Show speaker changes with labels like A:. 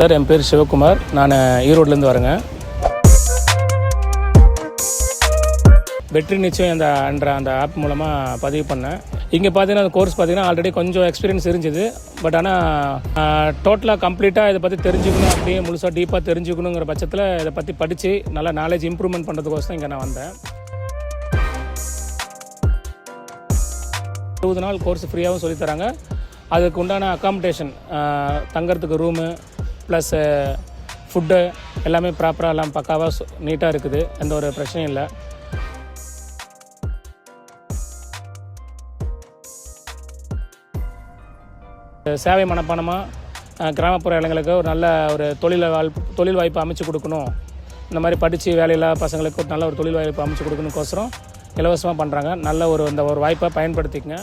A: Sir, என் பேர் சிவகுமார். நான் ஈரோட்லேருந்து வரேங்க. வெற்றி நிச்சயம் அந்த ஆப் மூலமாக பதிவு பண்ணேன். இங்கே பார்த்தீங்கன்னா அந்த கோர்ஸ் பார்த்தீங்கன்னா ஆல்ரெடி கொஞ்சம் எக்ஸ்பீரியன்ஸ் இருந்துச்சு. பட் ஆனால் டோட்டலாக கம்ப்ளீட்டாக இதை பற்றி தெரிஞ்சுக்கணும், அப்படியே முழுசாக டீப்பாக தெரிஞ்சுக்கணுங்கிற பட்சத்தில் இதை பற்றி படித்து நல்லா நாலேஜ் இம்ப்ரூவ்மெண்ட் பண்ணுறதுக்கோசம் இங்கே நான் வந்தேன். 20 நாள் கோர்ஸ் ஃப்ரீயாகவும் சொல்லித்தராங்க. அதுக்கு உண்டான அக்காமடேஷன், தங்கறதுக்கு ரூமு ப்ளஸ் ஃபுட்டு எல்லாமே ப்ராப்பராக எல்லாம் பக்காவாக நீட்டாக இருக்குது. எந்த ஒரு பிரச்சனையும் இல்லை. சேவை மனப்பானமாக கிராமப்புற இளைஞர்களுக்கு ஒரு நல்ல ஒரு தொழில் வாய்ப்பு அமைச்சு கொடுக்கணும். இந்த மாதிரி படித்து வேலையில்லா பசங்களுக்கு ஒரு நல்ல ஒரு தொழில் வாய்ப்பு அமைச்சு கொடுக்கணுக்கோசரம் இலவசமாக பண்ணுறாங்க. நல்ல ஒரு வாய்ப்பை பயன்படுத்திக்கங்க.